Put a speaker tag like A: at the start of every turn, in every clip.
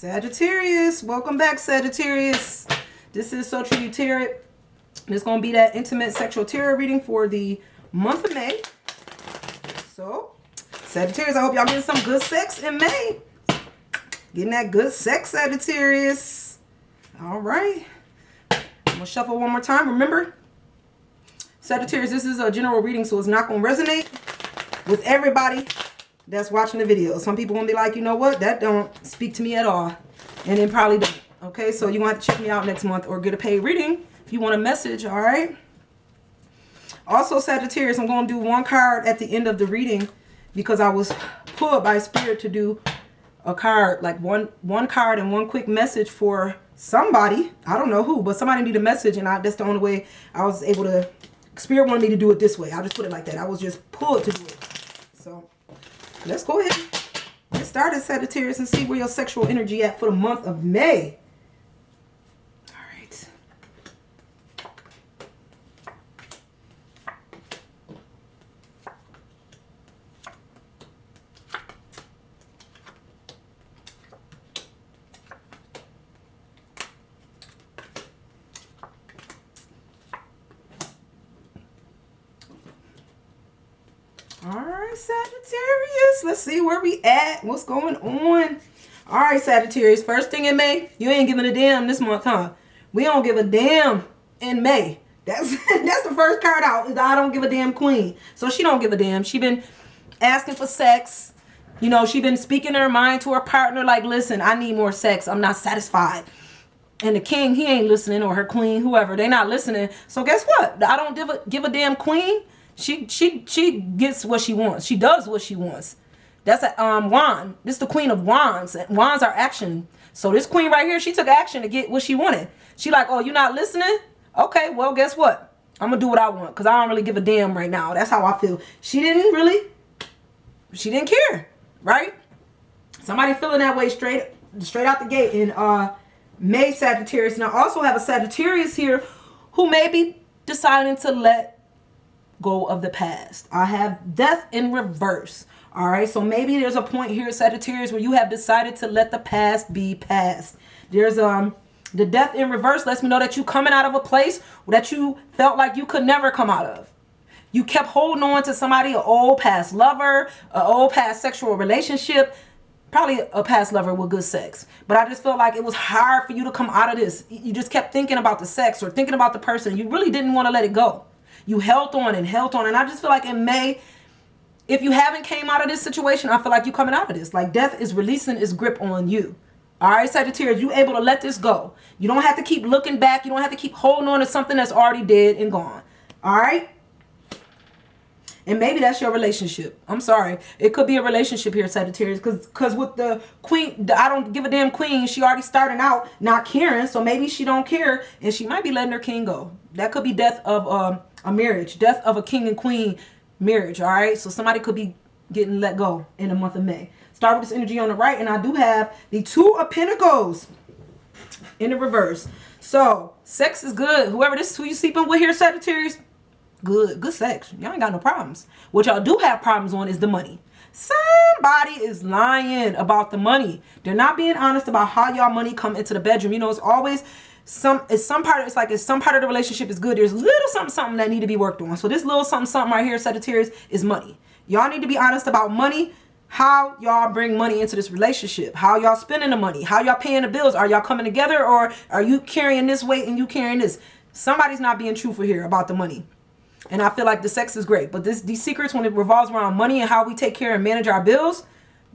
A: Sagittarius, welcome back, Sagittarius. This is So True You Tarot. It's going to be that intimate sexual tarot reading for the month of May. So, Sagittarius, I hope y'all getting some good sex in May. Getting that good sex, Sagittarius. All right. I'm going to shuffle one more time. Remember, Sagittarius, this is a general reading, so it's not going to resonate with everybody that's watching the video. Some people gonna be like, you know what, that don't speak to me at all, and then probably don't. Okay, so you want to have to check me out next month or get a paid reading if you want a message. All right. Also, Sagittarius, I'm gonna do one card at the end of the reading because I was pulled by spirit to do a card, like one card and one quick message for somebody. I don't know who, but somebody need a message, and that's the only way I was able to. Spirit wanted me to do it this way. I'll just put it like that. I was just pulled to do it. So let's go ahead and get started, Sagittarius, and see where your sexual energy at for the month of May. All right. All right, Sagittarius. Let's see where we at. What's going on? All right, Sagittarius. First thing in May, you ain't giving a damn this month, huh? We don't give a damn in May. That's the first card out. Is I don't give a damn queen. So she don't give a damn. She been asking for sex. You know, she been speaking her mind to her partner like, listen, I need more sex. I'm not satisfied. And the king, he ain't listening, or her queen, whoever. They not listening. So guess what? I don't give a damn queen. She gets what she wants. She does what she wants. That's a wand. This is the queen of wands. Wands are action. So this queen right here, she took action to get what she wanted. She like, oh, you not listening? Okay, well, guess what? I'm gonna do what I want because I don't really give a damn right now. That's how I feel. She didn't care, right? Somebody feeling that way straight out the gate in May, Sagittarius. And I also have a Sagittarius here who may be deciding to let go of the past. I have death in reverse. All right, so maybe there's a point here, Sagittarius, where you have decided to let the past be past. There's the death in reverse lets me know that you coming out of a place that you felt like you could never come out of. You kept holding on to somebody, an old past lover, an old past sexual relationship, probably a past lover with good sex. But I just felt like it was hard for you to come out of this. You just kept thinking about the sex or thinking about the person. You really didn't want to let it go. You held on and held on. And I just feel like in May, if you haven't came out of this situation, I feel like you're coming out of this. Like death is releasing its grip on you. All right, Sagittarius, you able to let this go. You don't have to keep looking back. You don't have to keep holding on to something that's already dead and gone. All right? And maybe that's your relationship. I'm sorry. It could be a relationship here, Sagittarius. Because with the queen, the I don't give a damn queen, she already starting out not caring. So maybe she don't care. And she might be letting her king go. That could be death of a marriage. Death of a king and queen marriage. All right? So somebody could be getting let go in the month of May. Start with this energy on the right. And I do have the Two of Pentacles in the reverse. So sex is good. Whoever this is who you sleeping with here, Sagittarius. Good sex. Y'all ain't got no problems. What y'all do have problems on is the money. Somebody is lying about the money. They're not being honest about how y'all money come into the bedroom. You know, it's always some part of the relationship is good. There's little something that need to be worked on. So this little something right here, Sagittarius, is money. Y'all need to be honest about money. How y'all bring money into this relationship. How y'all spending the money. How y'all paying the bills. Are y'all coming together, or are you carrying this weight and you carrying this? Somebody's not being truthful here about the money. And I feel like the sex is great. But these secrets, when it revolves around money and how we take care and manage our bills,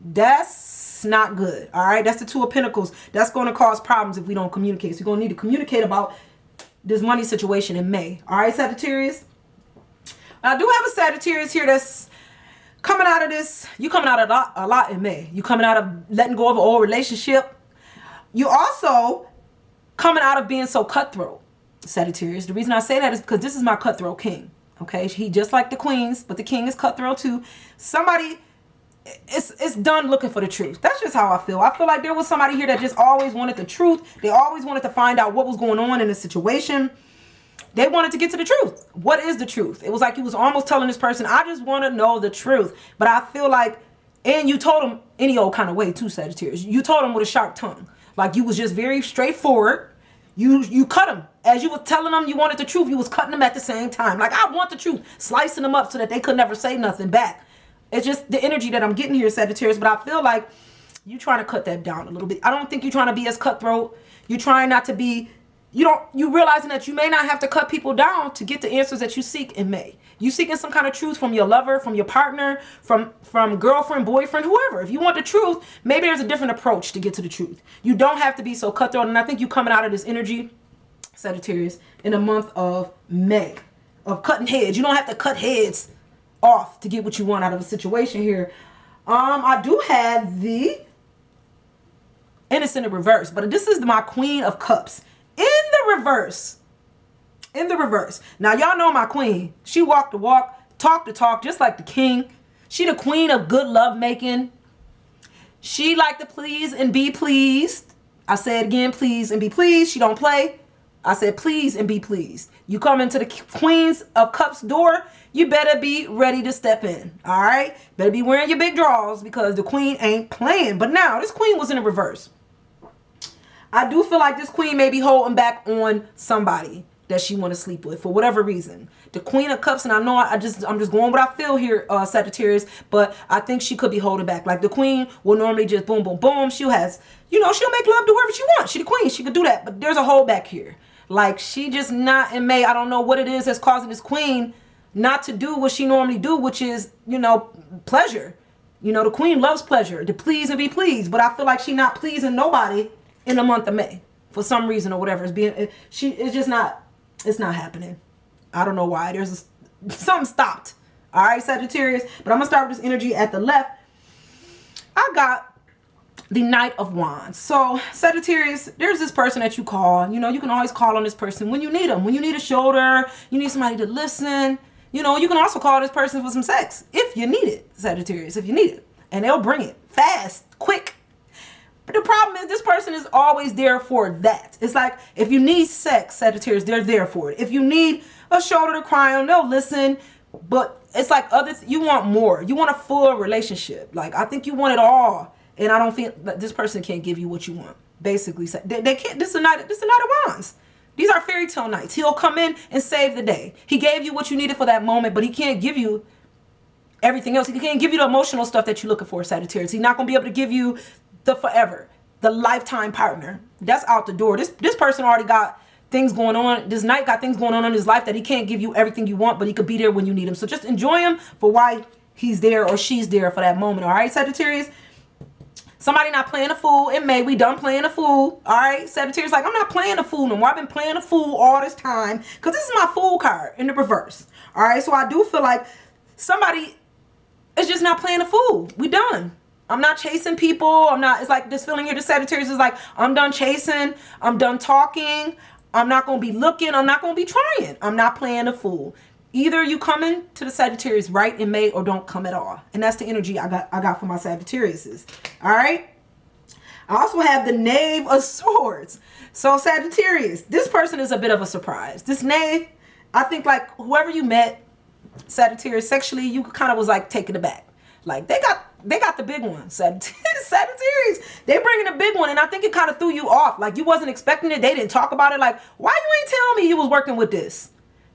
A: that's not good. All right. That's the Two of Pentacles. That's going to cause problems if we don't communicate. So you're going to need to communicate about this money situation in May. All right, Sagittarius. I do have a Sagittarius here that's coming out of this. You coming out a lot in May. You coming out of letting go of an old relationship. You also coming out of being so cutthroat, Sagittarius. The reason I say that is because this is my cutthroat king. Okay, he just like the queens, but the king is cutthroat too. Somebody it's done looking for the truth. That's just how I feel. I feel like there was somebody here that just always wanted the truth. They always wanted to find out what was going on in the situation. They wanted to get to the truth. What is the truth? It was like he was almost telling this person, I just want to know the truth. But I feel like, and you told him any old kind of way too, Sagittarius. You told him with a sharp tongue. Like you was just very straightforward. You cut them. As you was telling them you wanted the truth, you was cutting them at the same time. Like, I want the truth. Slicing them up so that they could never say nothing back. It's just the energy that I'm getting here, Sagittarius. But I feel like you trying to cut that down a little bit. I don't think you're trying to be as cutthroat. You're trying not to be, you realizing that you may not have to cut people down to get the answers that you seek in May. You seeking some kind of truth from your lover, from your partner, from girlfriend, boyfriend, whoever. If you want the truth, maybe there's a different approach to get to the truth. You don't have to be so cutthroat. And I think you coming out of this energy, Sagittarius, in the month of May, of cutting heads. You don't have to cut heads off to get what you want out of a situation here. I do have the, and it's in the reverse, but this is my Queen of Cups in the reverse. In the reverse. Now, y'all know my queen. She walked the walk, talked the talk, just like the king. She the queen of good love making. She like to please and be pleased. I said again, please and be pleased. She don't play. I said please and be pleased. You come into the Queens of Cups door, you better be ready to step in. All right? Better be wearing your big drawers because the queen ain't playing. But now, this queen was in the reverse. I do feel like this queen may be holding back on somebody that she want to sleep with for whatever reason. The Queen of Cups, and I know I'm just going what I feel here, Sagittarius, but I think she could be holding back. Like the queen will normally just boom, boom, boom. She'll make love to whoever she wants. She the queen. She could do that. But there's a holdback here. Like she just not in May. I don't know what it is that's causing this queen not to do what she normally do, which is, pleasure. The queen loves pleasure, to please and be pleased. But I feel like she not pleasing nobody in the month of May for some reason or whatever. It's not happening. I don't know why. Something stopped. All right, Sagittarius. But I'm going to start with this energy at the left. I got the Knight of Wands. So, Sagittarius, there's this person that you call. You can always call on this person when you need them. When you need a shoulder, you need somebody to listen. You can also call this person for some sex. If you need it, Sagittarius, if you need it. And they'll bring it fast, quick. But the problem is this person is always there for that. It's like if you need sex, Sagittarius, they're there for it. If you need a shoulder to cry on, they'll listen. But it's like you want more. You want a full relationship. Like I think you want it all. And I don't think that this person can't give you what you want. Basically, they can't. This is a Knight of Wands. These are fairy tale knights. He'll come in and save the day. He gave you what you needed for that moment, but he can't give you everything else. He can't give you the emotional stuff that you're looking for, Sagittarius. He's not going to be able to give you the forever, the lifetime partner. That's out the door. This person already got things going on. This knight got things going on in his life that he can't give you everything you want, but he could be there when you need him. So just enjoy him for why he's there or she's there for that moment. All right, Sagittarius? Somebody not playing a fool in May. We done playing a fool. All right, Sagittarius, like, I'm not playing a fool no more. I've been playing a fool all this time because this is my Fool card in the reverse. All right, so I do feel like somebody is just not playing a fool. We done. I'm not chasing people. It's like this feeling here, the Sagittarius is like, I'm done chasing. I'm done talking. I'm not going to be looking. I'm not going to be trying. I'm not playing a fool. Either you come in to the Sagittarius right in May or don't come at all. And that's the energy I got for my Sagittariuses. All right. I also have the Knave of Swords. So Sagittarius, this person is a bit of a surprise. This Knave, I think like whoever you met, Sagittarius, sexually, you kind of was like taken aback. Like they got the big one, Sagittarius. They bringing the big one, and I think it kind of threw you off. Like you wasn't expecting it. They didn't talk about it. Like, why you ain't tell me you was working with this?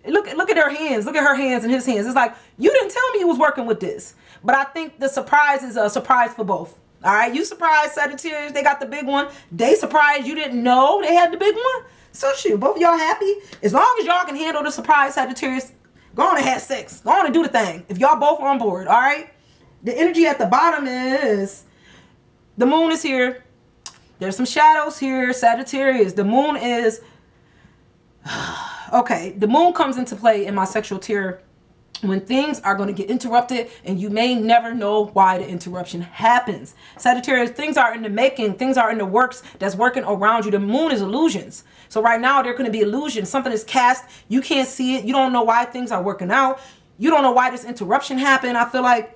A: Look at her hands. Look at her hands and his hands. It's like you didn't tell me you was working with this. But I think the surprise is a surprise for both. All right, you surprised Sagittarius. They got the big one. They surprised you didn't know they had the big one. So shoot, both of y'all happy. As long as y'all can handle the surprise, Sagittarius, go on and have sex. Go on and do the thing. If y'all both are on board, all right. The energy at the bottom is the moon is here. There's some shadows here, Sagittarius. The moon is okay. The moon comes into play in my sexual tier when things are going to get interrupted and you may never know why the interruption happens. Sagittarius, things are in the making. Things are in the works that's working around you. The moon is illusions. So right now there are going to be illusions. Something is cast. You can't see it. You don't know why things are working out. You don't know why this interruption happened. I feel like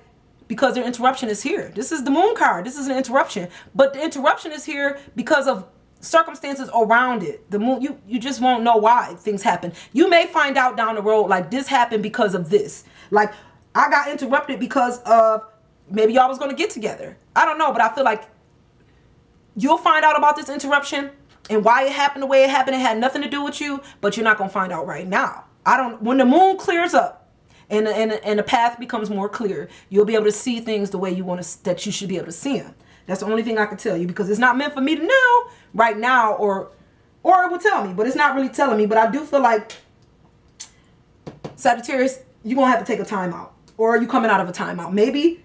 A: because the interruption is here. This is the moon card. This is an interruption. But the interruption is here because of circumstances around it. The moon, you just won't know why things happen. You may find out down the road like this happened because of this. Like I got interrupted because of maybe y'all was going to get together. I don't know, but I feel like You'll find out about this interruption and why it happened the way it happened. It had nothing to do with you, but you're not going to find out right now. When the moon clears up and the path becomes more clear, you'll be able to see things the way you want to, that you should be able to see them. That's the only thing I can tell you, because it's not meant for me to know right now, or it will tell me, but it's not really telling me. But I do feel like, Sagittarius, you're going to have to take a time out, or are you coming out of a timeout? Maybe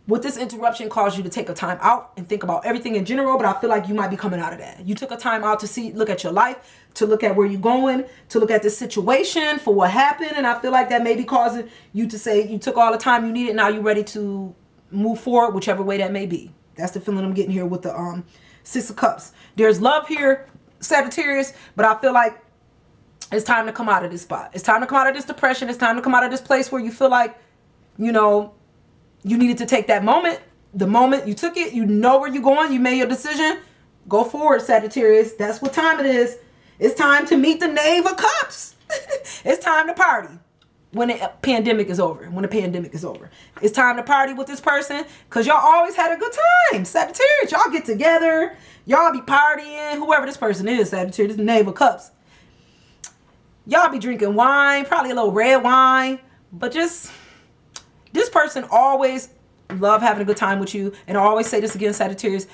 A: with this interruption caused you to take a time out and think about everything in general, but I feel like you might be coming out of that. You took a time out to look at your life, to look at where you're going, to look at the situation for what happened. And I feel like that may be causing you to say you took all the time you needed. Now you're ready to move forward, whichever way that may be. That's the feeling I'm getting here with the 6 of Cups. There's love here, Sagittarius, but I feel like it's time to come out of this spot. It's time to come out of this depression. It's time to come out of this place where you feel like, you know, you needed to take that moment. The moment you took it, you know where you're going. You made your decision. Go forward, Sagittarius. That's what time it is. It's time to meet the Knave of Cups. It's time to party when the pandemic is over. When the pandemic is over. It's time to party with this person, because y'all always had a good time. Sagittarius, y'all get together. Y'all be partying. Whoever this person is, Sagittarius, the Knave of Cups. Y'all be drinking wine, probably a little red wine, but just... this person always love having a good time with you. And I always say this again, Sagittarius,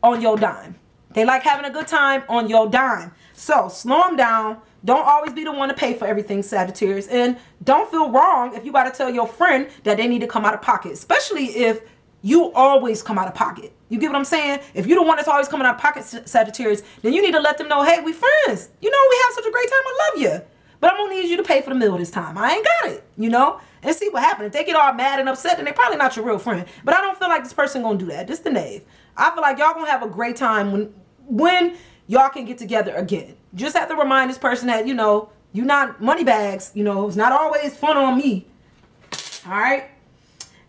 A: on your dime. They like having a good time on your dime. So slow them down. Don't always be the one to pay for everything, Sagittarius. And don't feel wrong if you got to tell your friend that they need to come out of pocket, especially if you always come out of pocket. You get what I'm saying? If you're the one that's always coming out of pocket, Sagittarius, then you need to let them know, hey, we friends. You know, we have such a great time. I love you. But I'm going to need you to pay for the meal this time. I ain't got it, you know? And see what happens. If they get all mad and upset, then they're probably not your real friend. But I don't feel like this person going to do that. This the Knave. I feel like y'all going to have a great time when y'all can get together again. Just have to remind this person that, you know, you're not money bags. You know, it's not always fun on me. All right?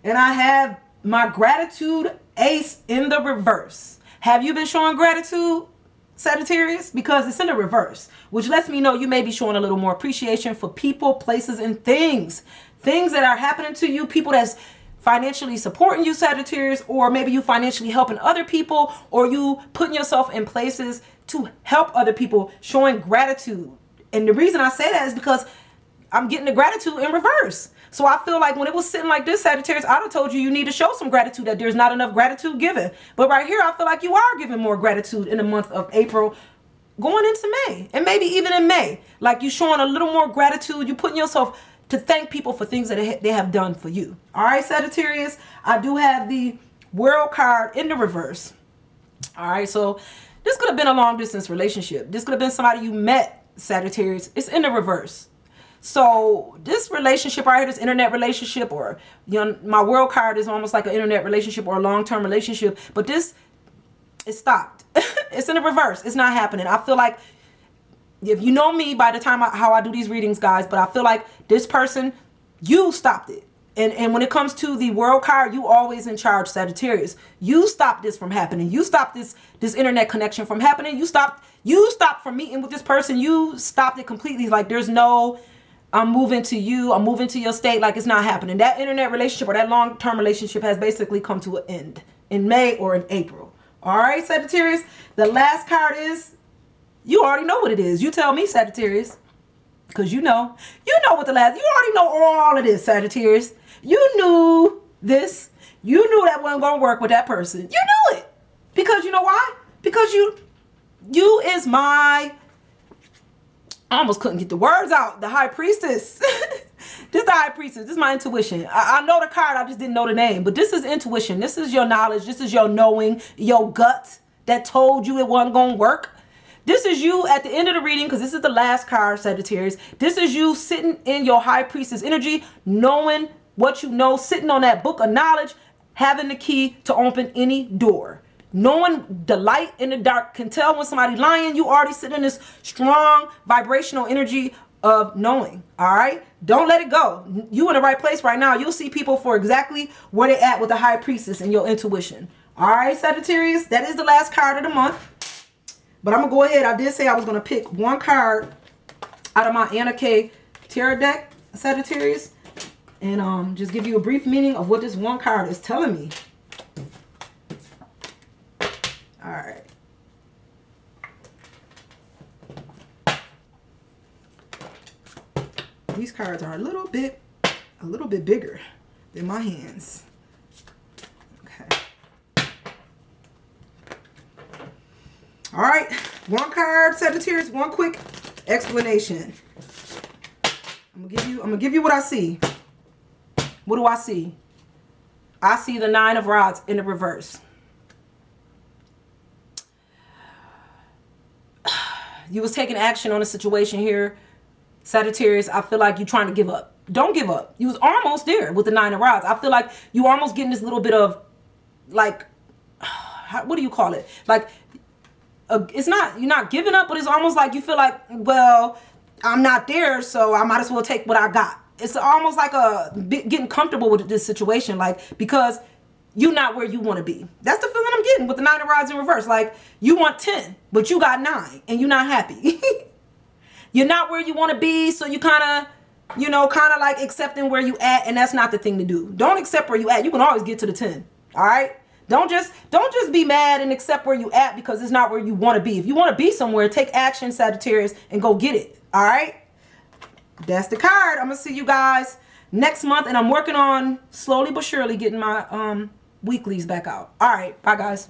A: And I have my gratitude ace in the reverse. Have you been showing gratitude, Sagittarius? Because it's in the reverse, which lets me know you may be showing a little more appreciation for people, places, and things. Things that are happening to you, people that's financially supporting you, Sagittarius, or maybe you financially helping other people, or you putting yourself in places to help other people, showing gratitude. And the reason I say that is because I'm getting the gratitude in reverse. So I feel like when it was sitting like this, Sagittarius, I'd have told you need to show some gratitude, that there's not enough gratitude given. But right here, I feel like you are giving more gratitude in the month of April going into May, and maybe even in May. Like you showing a little more gratitude. You putting yourself to thank people for things that they have done for you. All right, Sagittarius, I do have the World card in the reverse. All right, so this could have been a long distance relationship. This could have been somebody you met, Sagittarius. It's in the reverse. So this relationship right here, this internet relationship, or, you know, my World card is almost like an internet relationship or a long-term relationship, but this, it stopped. It's in the reverse. It's not happening. I feel like, if you know me by the time how I do these readings, guys, but I feel like this person, you stopped it. And when it comes to the World card, you always in charge, Sagittarius. You stopped this from happening. You stopped this internet connection from happening. You stopped from meeting with this person. You stopped it completely. Like there's no, I'm moving to you, I'm moving to your state, like it's not happening. That internet relationship or that long-term relationship has basically come to an end in May or in April. All right, Sagittarius. The last card is, you already know what it is. You tell me, Sagittarius. Because you know what you already know all of this, Sagittarius. You knew this. You knew that wasn't going to work with that person. You knew it. Because you know why? Because you is my, I almost couldn't get the words out. The High Priestess. This is the High Priestess. This is my intuition. I know the card. I just didn't know the name. But this is intuition. This is your knowledge. This is your knowing, your gut that told you it wasn't going to work. This is you at the end of the reading, because this is the last card, Sagittarius. This is you sitting in your High Priestess energy, knowing what you know, sitting on that book of knowledge, having the key to open any door. Knowing the light in the dark, can tell when somebody's lying. You already sit in this strong vibrational energy of knowing. All right? Don't let it go. You in the right place right now. You'll see people for exactly where they're at with the High Priestess and your intuition. All right, Sagittarius, that is the last card of the month. But I'm going to go ahead. I did say I was going to pick one card out of my Anna K Tarot deck, Sagittarius. And just give you a brief meaning of what this one card is telling me. right. These cards are a little bit bigger than my hands. Okay. All right. One card, Sagittarius, one quick explanation. I'm gonna give you what I see. What do I see? I see the 9 of Rods in the reverse. You was taking action on a situation here, Sagittarius. I feel like you're trying to give up. Don't give up. You was almost there with the 9 of Rods. I feel like you almost getting this little bit of, like, what do you call it? Like, it's not, you're not giving up, but it's almost like you feel like, well, I'm not there, so I might as well take what I got. It's almost like getting comfortable with this situation, like, because you're not where you want to be. That's the feeling I'm getting with the 9 of Rods in reverse. Like, you want 10, but you got 9, and you're not happy. You're not where you want to be, so you kind of, you know, kind of like accepting where you at, and that's not the thing to do. Don't accept where you at. You can always get to the 10, all right? Don't just be mad and accept where you at because it's not where you want to be. If you want to be somewhere, take action, Sagittarius, and go get it, all right? That's the card. I'm going to see you guys next month, and I'm working on slowly but surely getting my weeklies back out. All right, bye, guys.